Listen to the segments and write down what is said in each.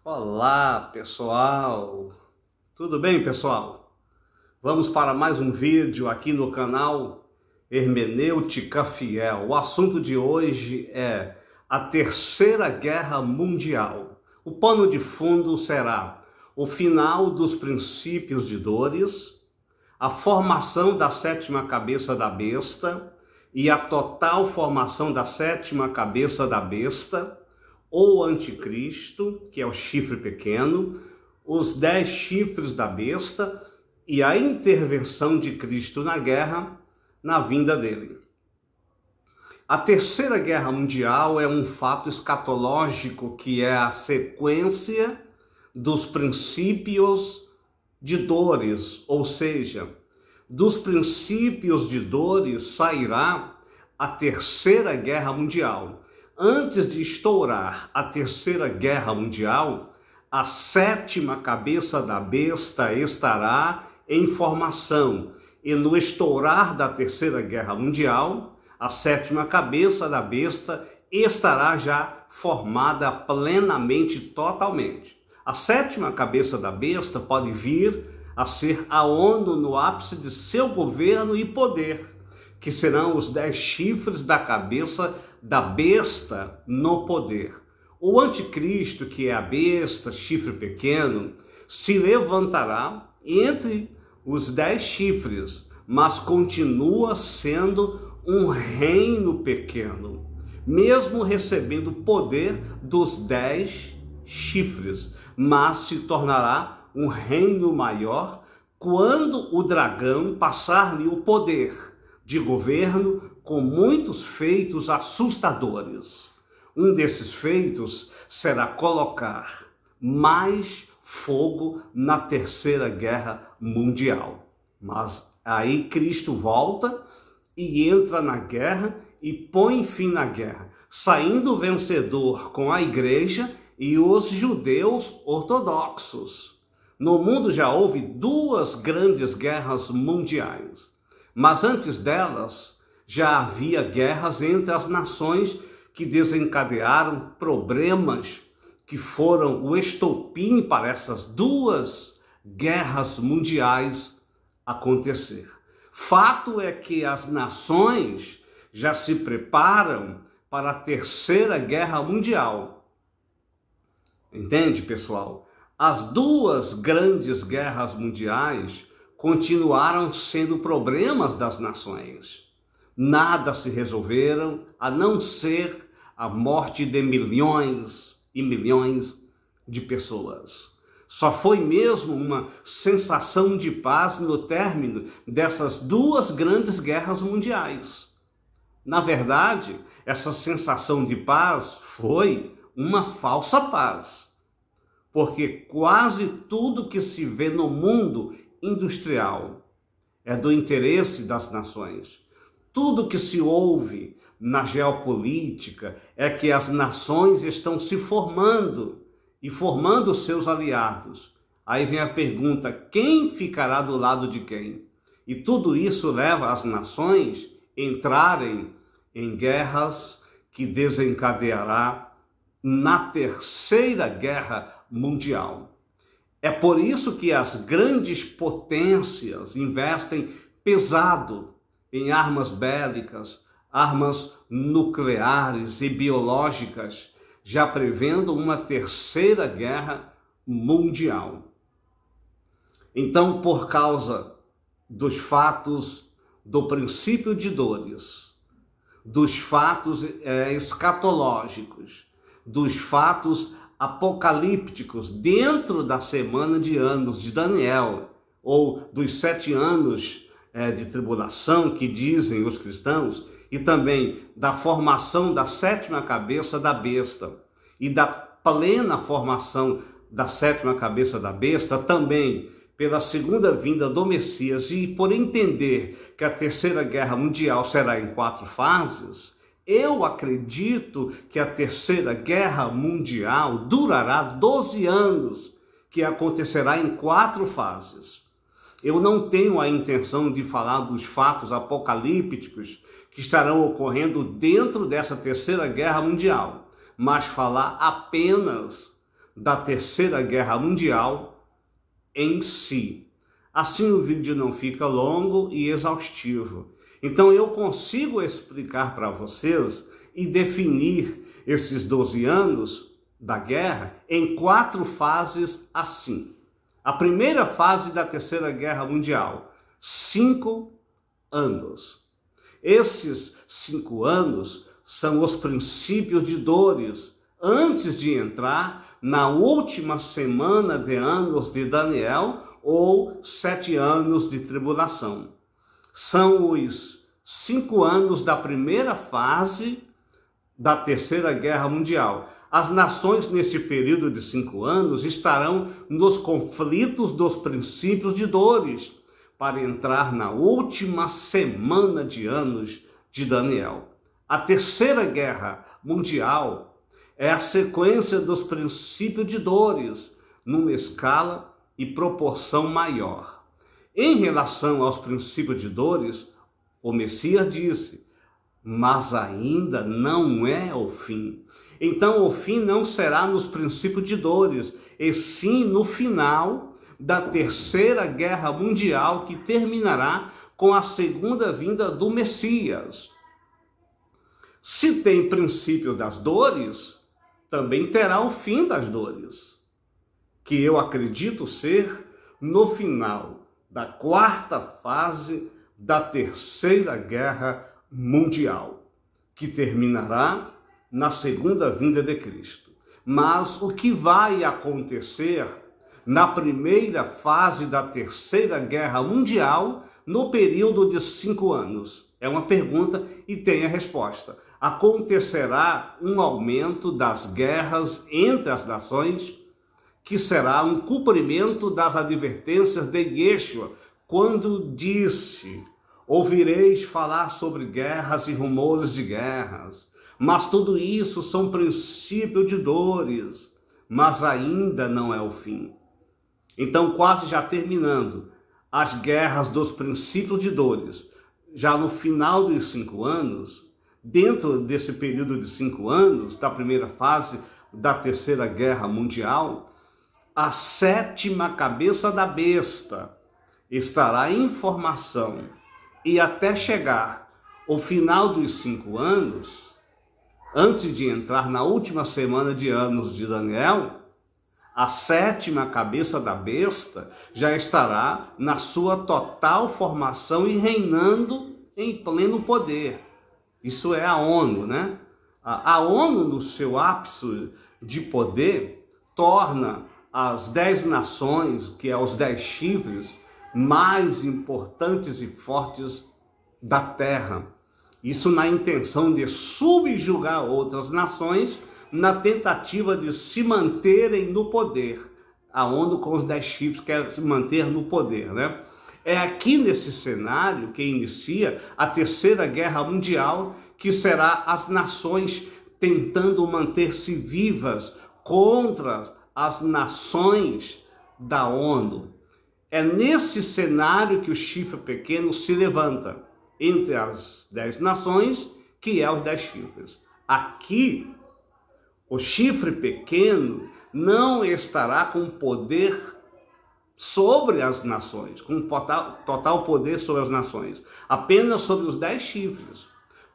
Olá, pessoal! Tudo bem, pessoal? Vamos para mais um vídeo aqui no canal Hermenêutica Fiel. O assunto de hoje é a Terceira Guerra Mundial. O pano de fundo será o final dos princípios de dores, a formação da sétima cabeça da besta e a total formação da sétima cabeça da besta, ou anticristo, que é o chifre pequeno, os 10 chifres da besta e a intervenção de Cristo na guerra, na vinda dele. A Terceira Guerra Mundial é um fato escatológico que é a sequência dos princípios de dores, ou seja, dos princípios de dores sairá a Terceira Guerra Mundial. Antes de estourar a Terceira Guerra Mundial, a sétima cabeça da besta estará em formação. E no estourar da Terceira Guerra Mundial, a sétima cabeça da besta estará já formada plenamente, totalmente. A sétima cabeça da besta pode vir a ser a ONU no ápice de seu governo e poder, que serão os 10 chifres da cabeça da besta no poder. O anticristo, que é a besta, chifre pequeno, se levantará entre os 10 chifres, mas continua sendo um reino pequeno, mesmo recebendo poder dos 10 chifres, mas se tornará um reino maior quando o dragão passar-lhe o poder de governo com muitos feitos assustadores. Um desses feitos será colocar mais fogo na Terceira Guerra Mundial. Mas aí Cristo volta e entra na guerra e põe fim na guerra, saindo vencedor com a igreja e os judeus ortodoxos. No mundo já houve 2 grandes guerras mundiais, mas antes delas já havia guerras entre as nações que desencadearam problemas que foram o estopim para essas 2 guerras mundiais acontecer. Fato é que as nações já se preparam para a Terceira Guerra Mundial. Entende, pessoal? As 2 grandes guerras mundiais continuaram sendo problemas das nações. Nada se resolveram, a não ser a morte de milhões e milhões de pessoas. Só foi mesmo uma sensação de paz no término dessas 2 grandes guerras mundiais. Na verdade, essa sensação de paz foi uma falsa paz, porque quase tudo que se vê no mundo industrial é do interesse das nações. Tudo que se ouve na geopolítica é que as nações estão se formando e formando seus aliados. Aí vem a pergunta: quem ficará do lado de quem? E tudo isso leva as nações a entrarem em guerras que desencadeará na Terceira Guerra Mundial. É por isso que as grandes potências investem pesado em armas bélicas, armas nucleares e biológicas, já prevendo uma Terceira Guerra Mundial. Então, por causa dos fatos do princípio de dores, dos fatos escatológicos, dos fatos apocalípticos dentro da semana de anos de Daniel, ou dos 7 anos de tribulação que dizem os cristãos, e também da formação da sétima cabeça da besta e da plena formação da sétima cabeça da besta, também pela segunda vinda do Messias, e por entender que a Terceira Guerra Mundial será em 4 fases, eu acredito que a Terceira Guerra Mundial durará 12 anos, que acontecerá em 4 fases. Eu não tenho a intenção de falar dos fatos apocalípticos que estarão ocorrendo dentro dessa Terceira Guerra Mundial, mas falar apenas da Terceira Guerra Mundial em si. Assim o vídeo não fica longo e exaustivo. Então eu consigo explicar para vocês e definir esses 12 anos da guerra em 4 fases assim. A primeira fase da Terceira Guerra Mundial, 5 anos. Esses 5 anos são os princípios de dores antes de entrar na última semana de anos de Daniel, ou 7 anos de tribulação. São os 5 anos da primeira fase da Terceira Guerra Mundial. As nações neste período de 5 anos estarão nos conflitos dos princípios de dores para entrar na última semana de anos de Daniel. A Terceira Guerra Mundial é a sequência dos princípios de dores numa escala e proporção maior. Em relação aos princípios de dores, o Messias disse: mas ainda não é o fim. Então o fim não será nos princípios de dores, e sim no final da Terceira Guerra Mundial, que terminará com a segunda vinda do Messias. Se tem princípio das dores, também terá o fim das dores, que eu acredito ser no final da 4ª fase da Terceira Guerra Mundial, que terminará na segunda vinda de Cristo. Mas o que vai acontecer na primeira fase da Terceira Guerra Mundial no período de 5 anos? É uma pergunta e tem a resposta. Acontecerá um aumento das guerras entre as nações, que será um cumprimento das advertências de Yeshua, quando disse: ouvireis falar sobre guerras e rumores de guerras, mas tudo isso são princípios de dores, mas ainda não é o fim. Então, quase já terminando, as guerras dos princípios de dores, já no final dos 5 anos, dentro desse período de 5 anos, da primeira fase da Terceira Guerra Mundial, a 7ª cabeça da besta estará em formação, e até chegar ao final dos 5 anos, antes de entrar na última semana de anos de Daniel, a 7ª cabeça da besta já estará na sua total formação e reinando em pleno poder. Isso é a ONU, né? A ONU, no seu ápice de poder, torna as 10 nações, que é os 10 chifres, mais importantes e fortes da Terra. Isso na intenção de subjugar outras nações, na tentativa de se manterem no poder. A ONU com os 10 chifres quer se manter no poder, né? É aqui nesse cenário que inicia a Terceira Guerra Mundial, que será as nações tentando manter-se vivas contra as nações da ONU. É nesse cenário que o chifre pequeno se levanta entre as 10 nações, que é os 10 chifres. Aqui, o chifre pequeno não estará com poder sobre as nações, com total poder sobre as nações, apenas sobre os 10 chifres.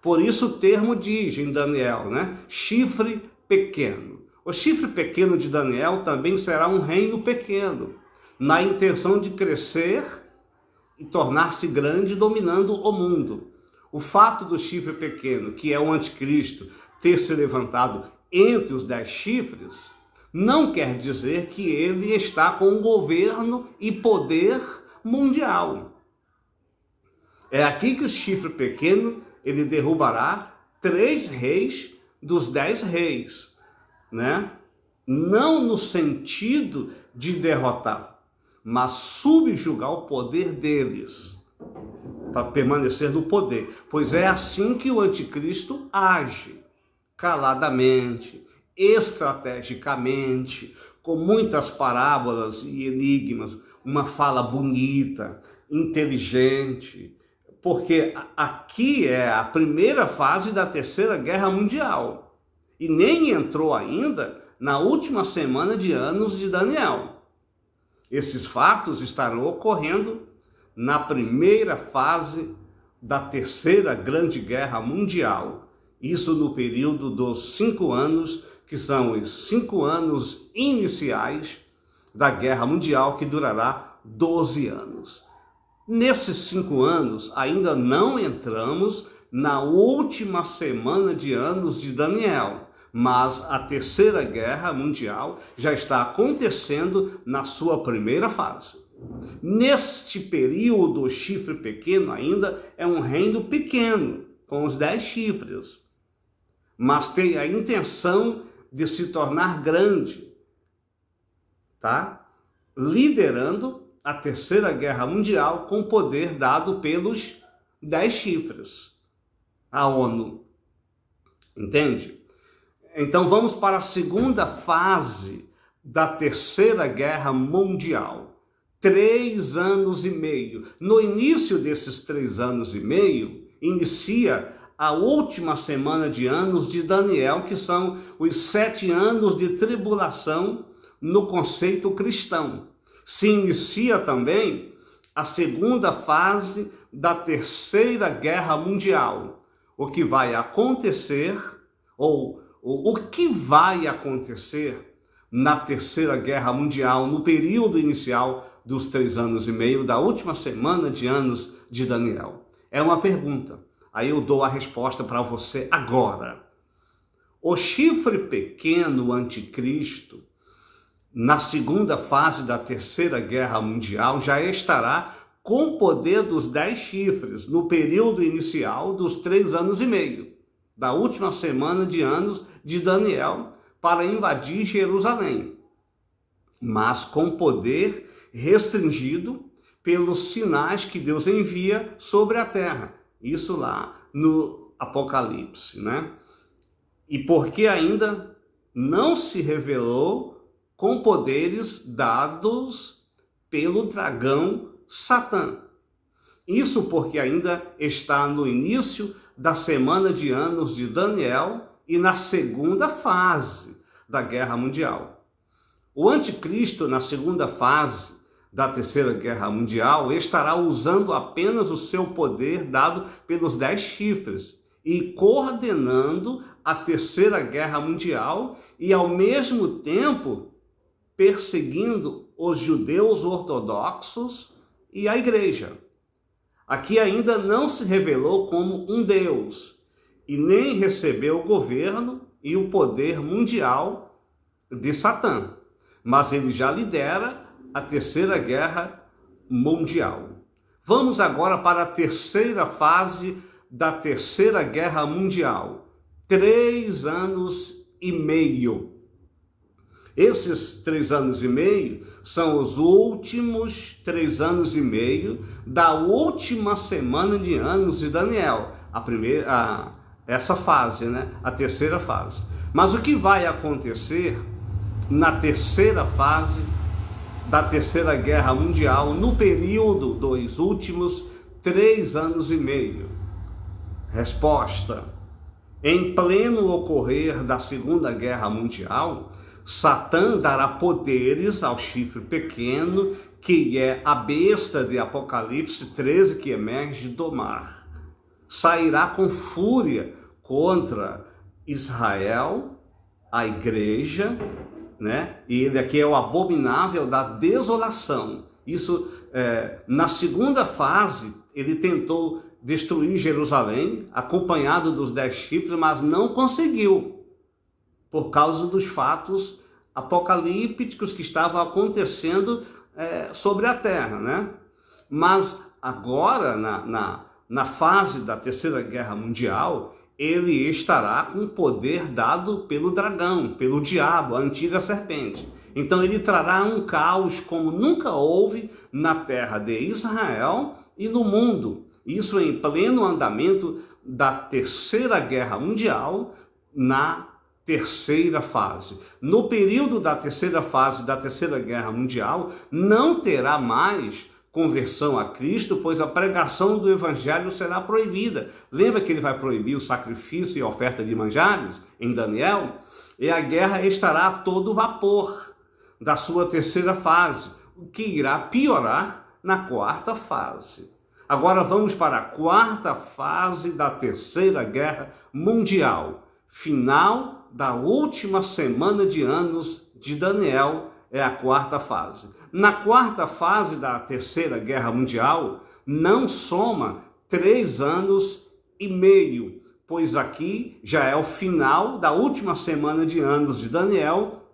Por isso o termo diz em Daniel, né? Chifre pequeno. O chifre pequeno de Daniel também será um reino pequeno, na intenção de crescer e tornar-se grande, dominando o mundo. O fato do chifre pequeno, que é o anticristo, ter se levantado entre os 10 chifres, não quer dizer que ele está com um governo e poder mundial. É aqui que o chifre pequeno, ele derrubará 3 reis dos 10 reis, né? Não no sentido de derrotar, mas subjugar o poder deles, para permanecer no poder. Pois é assim que o anticristo age, caladamente, estrategicamente, com muitas parábolas e enigmas, uma fala bonita, inteligente, porque aqui é a primeira fase da Terceira Guerra Mundial, e nem entrou ainda na última semana de anos de Daniel. Esses fatos estarão ocorrendo na primeira fase da Terceira Grande Guerra Mundial. Isso no período dos 5 anos, que são os 5 anos iniciais da Guerra Mundial, que durará 12 anos. Nesses 5 anos, ainda não entramos na última semana de anos de Daniel, mas a Terceira Guerra Mundial já está acontecendo na sua primeira fase. Neste período, o chifre pequeno ainda é um reino pequeno, com os 10 chifres, mas tem a intenção de se tornar grande, tá? Liderando a Terceira Guerra Mundial com o poder dado pelos 10 chifres, a ONU. Entende? Então vamos para a segunda fase da Terceira Guerra Mundial. 3 anos e meio. No início desses 3 anos e meio, inicia a última semana de anos de Daniel, que são os 7 anos de tribulação no conceito cristão. Se inicia também a segunda fase da Terceira Guerra Mundial. O que vai acontecer, ou o que vai acontecer na Terceira Guerra Mundial, no período inicial dos 3 anos e meio, da última semana de anos de Daniel? É uma pergunta. Aí eu dou a resposta para você agora. O chifre pequeno, o anticristo, na segunda fase da Terceira Guerra Mundial, já estará com o poder dos 10 chifres, no período inicial dos 3 anos e meio, da última semana de anos de Daniel, para invadir Jerusalém, mas com poder restringido pelos sinais que Deus envia sobre a terra. Isso lá no Apocalipse, né? E porque ainda não se revelou com poderes dados pelo dragão Satã. Isso porque ainda está no início da semana de anos de Daniel e na segunda fase da Guerra Mundial. O anticristo, na segunda fase da Terceira Guerra Mundial, estará usando apenas o seu poder dado pelos 10 chifres e coordenando a Terceira Guerra Mundial e, ao mesmo tempo, perseguindo os judeus ortodoxos e a igreja. Aqui ainda não se revelou como um Deus e nem recebeu o governo e o poder mundial de Satã, mas ele já lidera a Terceira Guerra Mundial. Vamos agora para a terceira fase da Terceira Guerra Mundial. 3 anos e meio. Esses 3 anos e meio são os últimos 3 anos e meio da última semana de anos de Daniel. Essa fase, né? A terceira fase. Mas o que vai acontecer na terceira fase da Terceira Guerra Mundial, no período dos últimos 3 anos e meio? Resposta: em pleno ocorrer da Segunda Guerra Mundial, Satã dará poderes ao chifre pequeno, que é a besta de Apocalipse 13, que emerge do mar. Sairá com fúria contra Israel, a igreja, né? E ele aqui é o abominável da desolação. Isso, na segunda fase, ele tentou destruir Jerusalém, acompanhado dos 10 chifres, mas não conseguiu, por causa dos fatos apocalípticos que estavam acontecendo sobre a terra, né? Mas agora, na fase da Terceira Guerra Mundial, ele estará com o poder dado pelo dragão, pelo diabo, a antiga serpente. Então ele trará um caos como nunca houve na terra de Israel e no mundo. Isso em pleno andamento da Terceira Guerra Mundial, na terceira fase. No período da terceira fase da Terceira Guerra Mundial, não terá mais conversão a Cristo, pois a pregação do Evangelho será proibida. Lembra que ele vai proibir o sacrifício e a oferta de manjares em Daniel? e a guerra estará a todo vapor da sua terceira fase, o que irá piorar na quarta fase. Agora vamos para a quarta fase da Terceira Guerra Mundial, final da última semana de anos de Daniel, é a quarta fase. Na quarta fase da Terceira Guerra Mundial, não soma 3 anos e meio, pois aqui já é o final da última semana de anos de Daniel,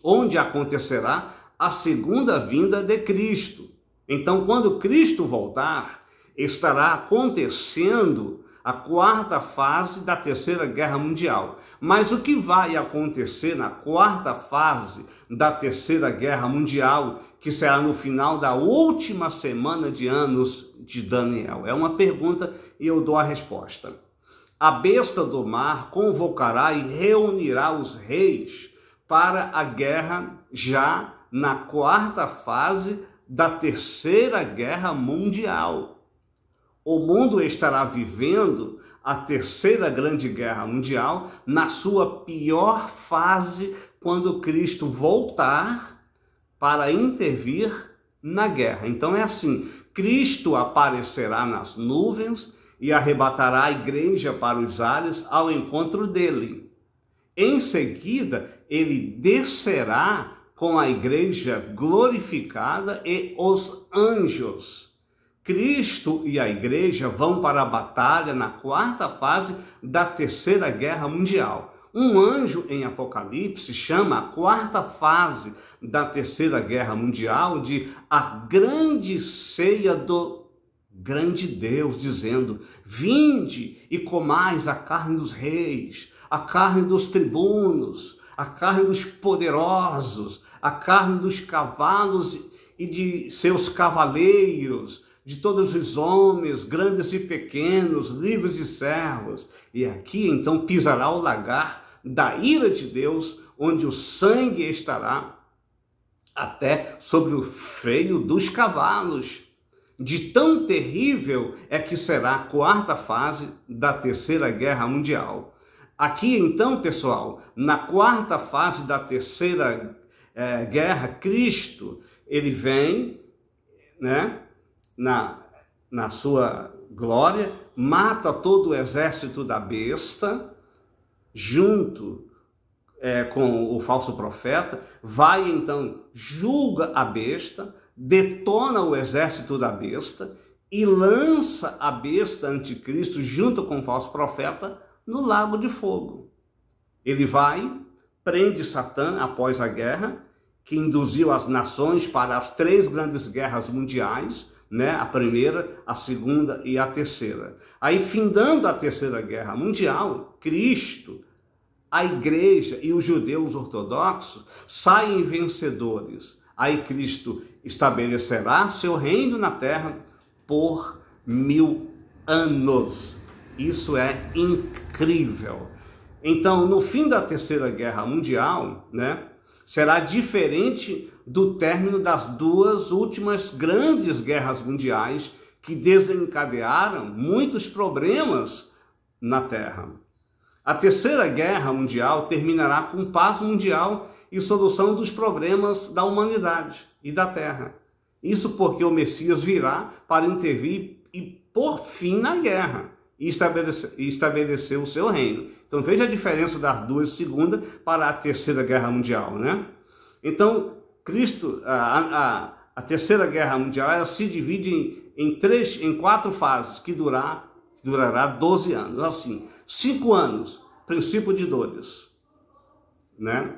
onde acontecerá a segunda vinda de Cristo. Então, quando Cristo voltar, estará acontecendo a quarta fase da Terceira Guerra Mundial. Mas o que vai acontecer na quarta fase da Terceira Guerra Mundial, que será no final da última semana de anos de Daniel? É uma pergunta e eu dou a resposta. A besta do mar convocará e reunirá os reis para a guerra já na quarta fase da Terceira Guerra Mundial. O mundo estará vivendo a Terceira Grande Guerra Mundial na sua pior fase, quando Cristo voltar para intervir na guerra. Então é assim, Cristo aparecerá nas nuvens e arrebatará a igreja para os ares ao encontro dele. Em seguida, ele descerá com a igreja glorificada e os anjos. Cristo e a igreja vão para a batalha na quarta fase da Terceira Guerra Mundial. Um anjo em Apocalipse chama a quarta fase da Terceira Guerra Mundial de a grande ceia do grande Deus, dizendo: vinde e comais a carne dos reis, a carne dos tribunos, a carne dos poderosos, a carne dos cavalos e de seus cavaleiros, de todos os homens, grandes e pequenos, livres e servos. E aqui então pisará o lagar da ira de Deus, onde o sangue estará até sobre o freio dos cavalos. De tão terrível é que será a quarta fase da Terceira Guerra Mundial. Aqui então, pessoal, na quarta fase da Terceira Guerra, Cristo, ele vem, né, na sua glória, mata todo o exército da besta, junto com o falso profeta, vai então, julga a besta, detona o exército da besta e lança a besta anticristo junto com o falso profeta no lago de fogo. Ele vai, prende Satã após a guerra, que induziu as nações para as 3 grandes guerras mundiais, né? A primeira, a segunda e a terceira. Aí, findando a Terceira Guerra Mundial, Cristo, a igreja e os judeus ortodoxos saem vencedores. Aí Cristo estabelecerá seu reino na terra por 1000 anos. Isso é incrível. Então, no fim da Terceira Guerra Mundial, né, será diferente do término das 2 últimas grandes guerras mundiais que desencadearam muitos problemas na Terra. A Terceira Guerra Mundial terminará com paz mundial e solução dos problemas da humanidade e da Terra. Isso porque o Messias virá para intervir e pôr fim na guerra e estabelecer o seu reino. Então veja a diferença das 2 segundas para a Terceira Guerra Mundial, né? Então, Cristo, a Terceira Guerra Mundial, ela se divide em 4 fases, que durará 12 anos. Assim, 5 anos, princípio de dores, né?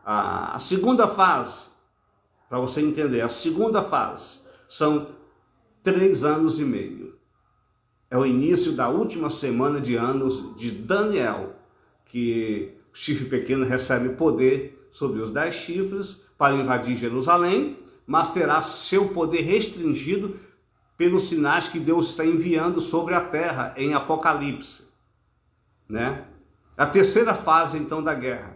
A segunda fase, para você entender, a segunda fase são 3 anos e meio. É o início da última semana de anos de Daniel, que o chifre pequeno recebe poder sobre os 10 chifres para invadir Jerusalém, mas terá seu poder restringido pelos sinais que Deus está enviando sobre a terra em Apocalipse, né? A terceira fase, então, da guerra,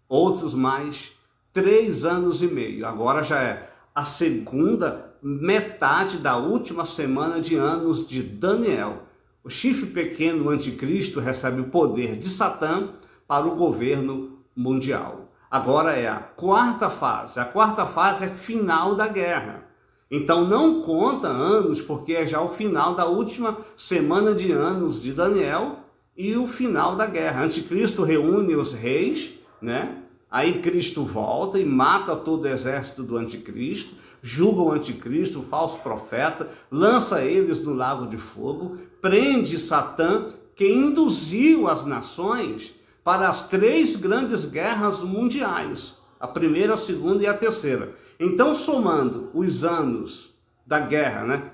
outros mais 3 anos e meio. Agora já é a segunda metade da última semana de anos de Daniel. O chifre pequeno, o anticristo, recebe o poder de Satã para o governo Mundial. Agora é a quarta fase. A quarta fase é final da guerra. Então não conta anos, porque é já o final da última semana de anos de Daniel e o final da guerra. Anticristo reúne os reis, né? Aí Cristo volta e mata todo o exército do anticristo, julga o anticristo, o falso profeta, lança eles no lago de fogo, prende Satã, que induziu as nações para as 3 grandes guerras mundiais, a primeira, a segunda e a terceira. Então, somando os anos da guerra, né,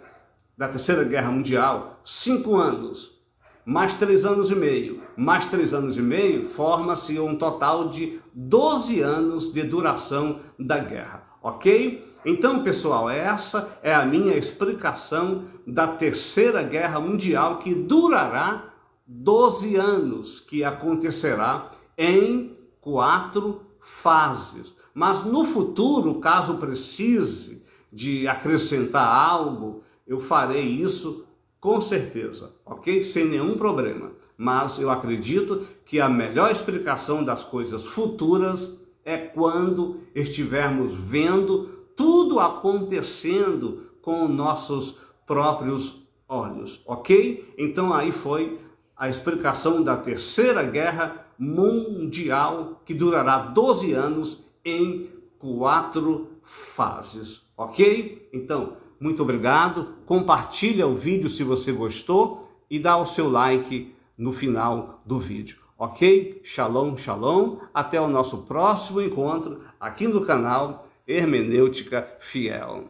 da terceira guerra mundial, 5 anos, mais 3 anos e meio, mais 3 anos e meio, forma-se um total de 12 anos de duração da guerra, ok? Então, pessoal, essa é a minha explicação da terceira guerra mundial, que durará 12 anos, que acontecerá em 4 fases. Mas no futuro, caso precise de acrescentar algo, eu farei isso com certeza, ok? Sem nenhum problema. Mas eu acredito que a melhor explicação das coisas futuras é quando estivermos vendo tudo acontecendo com nossos próprios olhos, ok? Então aí foi a explicação da terceira guerra mundial, que durará 12 anos em 4 fases, ok? Então, muito obrigado, compartilha o vídeo se você gostou e dá o seu like no final do vídeo, ok? Shalom, shalom, até o nosso próximo encontro aqui no canal Hermenêutica Fiel.